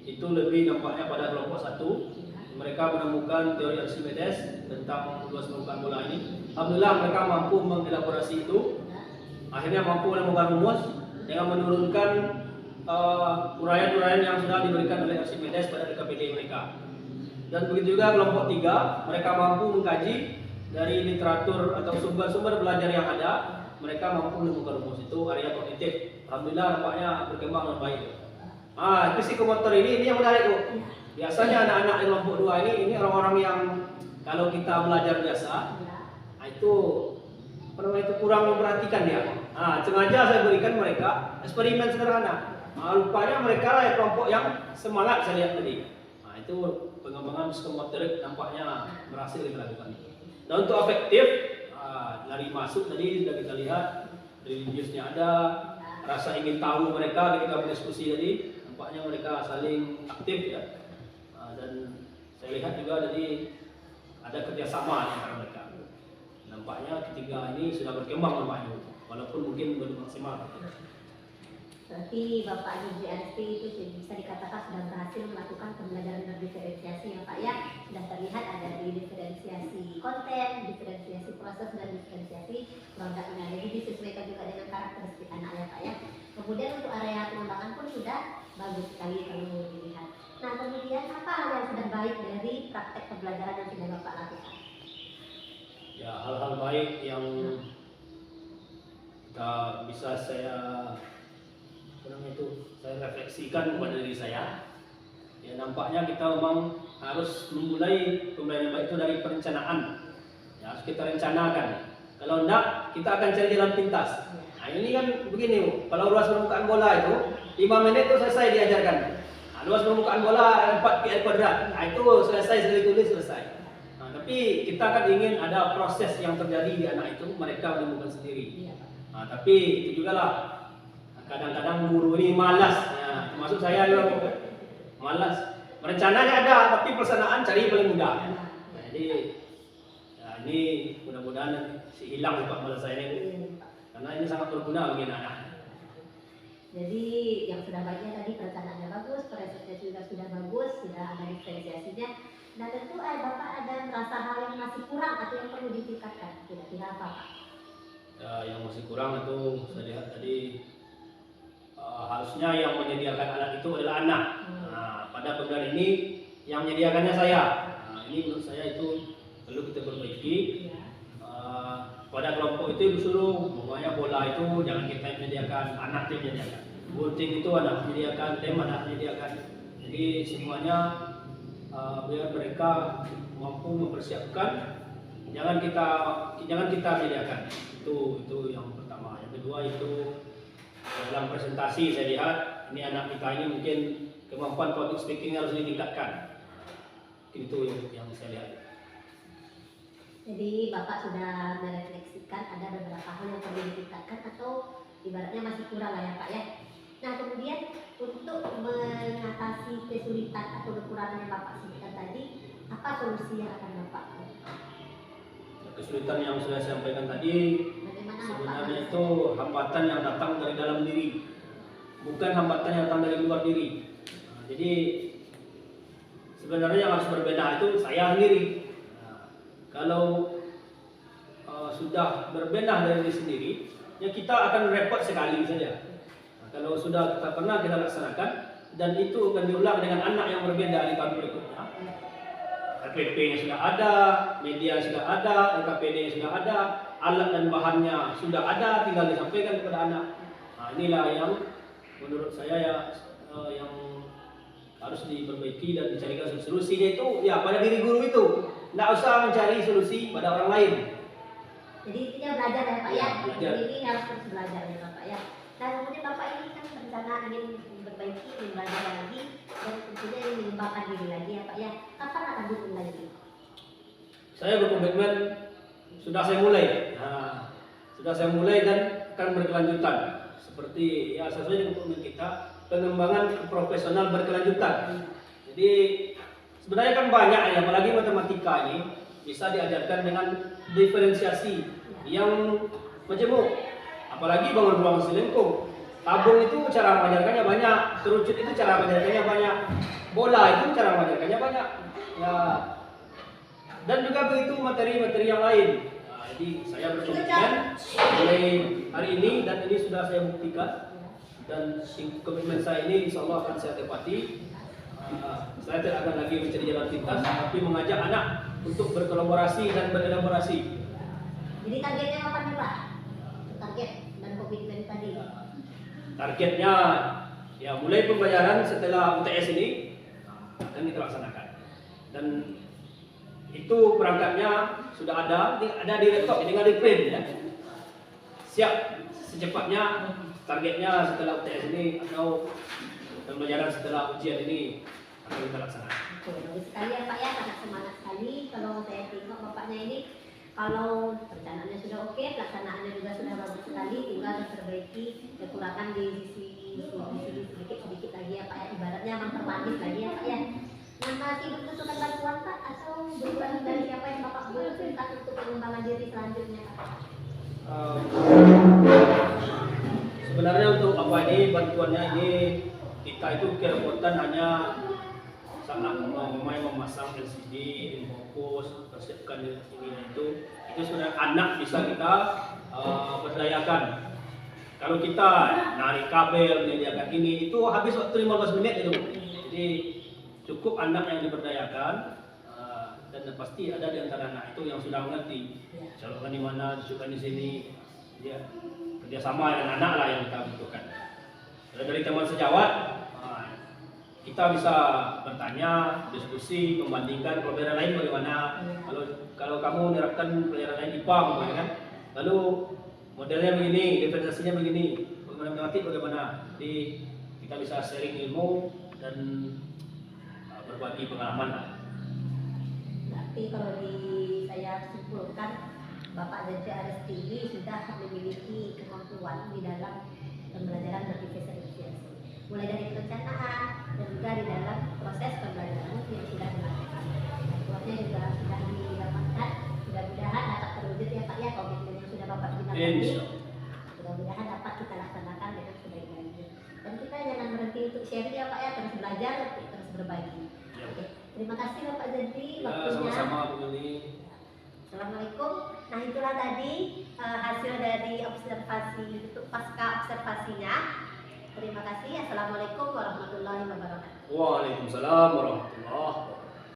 itu lebih nampaknya pada kelompok 1. Mereka menemukan teori Archimedes tentang luas permukaan bola ini. Alhamdulillah mereka mampu mengelaborasi itu. Akhirnya mampu menemukan rumus dengan menurunkan uraian-uraian yang sudah diberikan oleh Archimedes pada DKPD mereka. Dan begitu juga kelompok 3, mereka mampu mengkaji dari literatur atau sumber-sumber belajar yang ada. Mereka mampu menemukan rumus itu area kognitif. Alhamdulillah nampaknya berkembang dengan baik. Psikomotor ini yang menarik tuh. Biasanya anak-anak di kelompok 2 ini orang-orang yang kalau kita belajar biasa, itu kurang memperhatikan dia. Sengaja saya berikan mereka eksperimen sederhana. Rupanya mereka lah kelompok yang semangat saya lihat tadi. Itu pengembangan psikomotorik nampaknya berhasil kita lakukan. Dan untuk afektif, dari masuk tadi sudah kita lihat religiusnya ada, rasa ingin tahu mereka ketika berdiskusi tadi, nampaknya mereka saling aktif ya. Dan saya lihat juga tadi ada kerjasama antara mereka. Nampaknya ketiga ini sudah berkembang nampaknya, walaupun mungkin belum maksimal. Berarti Bapak Gigi RSP itu bisa dikatakan sudah berhasil melakukan pembelajaran berdiferensiasi ya Pak ya. Sudah terlihat ada di diferensiasi konten, diferensiasi proses, dan diferensiasi produknya. Jadi disesuaikan juga dengan karakteristik anak ya Pak ya. Kemudian untuk area pengembangan pun sudah bagus sekali kalau dilihat. Nah kemudian apa hal yang sudah baik dari praktek pembelajaran yang sudah Bapak lakukan? Ya, hal-hal baik yang bisa saya refleksikan kepada diri saya. Ya, nampaknya kita memang harus memulai pembelajaran baik itu dari perencanaan. Ya, harus kita rencanakan. Kalau enggak, kita akan cari jalan pintas. Nah, ini kan begini, kalau luas permukaan bola itu 5 menit itu selesai diajarkan. Luas permukaan bola 4 pi kuadrat. Nah, itu selesai, sekali tulis selesai. Nah, tapi kita kan ingin ada proses yang terjadi di anak itu, mereka menemukan sendiri. Nah, tapi itu juga lah. Kadang-kadang guru ini malas, ya, termasuk saya juga malas. Rencananya ada, tapi pelaksanaan cari paling mudah. Nah, jadi ya, ini mudah-mudahan hilang Pak malas saya ini, karena ini sangat berguna bagi anak-anak. Jadi yang sudah baiknya tadi perencanaannya bagus, prosesnya juga sudah bagus, sudah ada diferensiasinya. Dan tentu Bapak ada merasa hal yang masih kurang atau yang perlu ditingkatkan, kira-kira apa Pak? Ya, yang masih kurang itu saya lihat tadi. Harusnya yang menyediakan alat itu adalah anak. Nah, pada pembelajaran ini yang menyediakannya saya. Nah, ini menurut saya itu perlu kita perbaiki. Pada kelompok itu disuruh pokoknya bola itu jangan kita menyediakan, anak yang menyediakan. Gunting itu anak menyediakan, lem anak menyediakan. Jadi semuanya biar mereka mampu mempersiapkan. Jangan kita menyediakan. Itu yang pertama. Yang kedua itu dalam presentasi saya lihat ini anak kita ini mungkin kemampuan public speaking harus ditingkatkan. Itu yang saya lihat. Jadi Bapak sudah merefleksikan ada beberapa hal yang perlu ditingkatkan atau ibaratnya masih kurang lah ya Pak ya. Nah kemudian untuk mengatasi kesulitan atau kekurangan yang Bapak sebutkan tadi, apa solusi yang akan Bapak? Kesulitan yang sudah saya sampaikan tadi sebenarnya itu hambatan yang datang dari dalam diri, bukan hambatan yang datang dari luar diri. Nah, jadi sebenarnya yang harus berbeda itu saya sendiri. Nah, kalau sudah berbenah dari diri sendiri, ya kita akan repot sekali saja. Nah, kalau sudah kita pernah kita laksanakan dan itu akan diulang dengan anak yang berbeda di tahun berikutnya. LPP-nya sudah ada, media sudah ada, LKPD sudah ada, alat dan bahannya sudah ada, tinggal disampaikan kepada anak. Nah, inilah yang menurut saya yang harus diperbaiki dan dicarikan solusinya itu ya pada diri guru itu. Tidak usah mencari solusi pada orang lain. Jadi intinya belajar ya Pak ya. Belajar. Ini harus terus belajar ya Bapak ya. Dan kemudian Bapak ini kan berencana ingin memperbaiki, belajar lagi, dan tentunya ingin mengembangkan diri lagi ya Pak ya. Kapan akan dukung lagi? Saya berkomitmen sudah saya mulai. Nah, sudah saya mulai dan akan berkelanjutan. Seperti ya sesuai dengan komitmen kita, pengembangan profesional berkelanjutan. Jadi sebenarnya kan banyak ya, apalagi matematika ini bisa diajarkan dengan diferensiasi yang majemuk. Apalagi bangun ruang selingkuh. Tabung itu cara mengajarkannya banyak, kerucut itu cara mengajarkannya banyak, bola itu cara mengajarkannya banyak. Ya, dan juga begitu materi-materi yang lain. Nah, jadi saya berkomitmen mulai hari ini dan ini sudah saya buktikan dan komitmen saya ini insya Allah akan saya tepati. Saya tidak akan lagi mencari jalan pintas, tapi mengajak anak untuk berkolaborasi dan berelaborasi. Jadi targetnya apa nih Pak? Target dan komitmen tadi. Targetnya ya mulai pembayaran setelah UTS ini akan kita laksanakan. Dan itu perangkatnya sudah ada di laptop dengan di print ya. Siap secepatnya, targetnya setelah UTS ini atau pembelajaran setelah ujian ini akan kita laksanakan. Bagus sekali ya Pak ya, sangat semangat sekali. Kalau saya tengok Bapaknya ini, kalau perencanaannya sudah oke, pelaksanaannya juga sudah bagus sekali, tinggal diperbaiki kekurangan di sisi sedikit lagi ya Pak ya. Ibaratnya mempermanis lagi ya Pak ya. Nah, masih membutuhkan bantuan Pak atau dukungan dari siapa yang Bapak butuhkan untuk pengembangan diri selanjutnya Pak? Sebenarnya untuk apa ini bantuannya ini kita itu kerepotan hanya saat main memasang LCD, fokus, persiapkan ini itu sebenarnya anak bisa kita berdayakan. Kalau kita narik kabel, menyediakan ini itu habis waktu 15 menit itu. Jadi cukup anak yang diberdayakan dan pasti ada di antara anak itu yang sudah mengerti. Calonkan di mana, tunjukkan di sini. Ya, kerjasama dengan anak lah yang kita butuhkan. Dari teman sejawat kita bisa bertanya, diskusi, membandingkan pelajaran lain bagaimana. Kalau kamu menerapkan pelajaran lain IPA misalnya kan, lalu modelnya begini, diferensiasinya begini, bagaimana matematik bagaimana. Jadi kita bisa sharing ilmu dan berbagi pengalaman lah. Berarti kalau saya simpulkan, Bapak Zaki Aristidi sudah memiliki kemampuan di dalam pembelajaran berdiferensiasi, mulai dari perencanaan dan juga di dalam proses pembelajaran yang sudah dilakukan. Bantuannya juga sudah didapatkan, mudah-mudahan dapat terwujud ya Pak ya, komitmen yang sudah Bapak bilang tadi. Mudah-mudahan dapat kita laksanakan dengan sebaik-baiknya. Dan kita jangan berhenti untuk sharing ya Pak ya, terus belajar, terus berbagi. Oke. Terima kasih Bapak Zaki waktunya. Sama-sama Bu Yuli. Assalamualaikum. Nah itulah tadi hasil dari observasi pasca observasinya. Terima kasih. Assalamualaikum warahmatullahi wabarakatuh. Waalaikumsalam warahmatullahi wabarakatuh.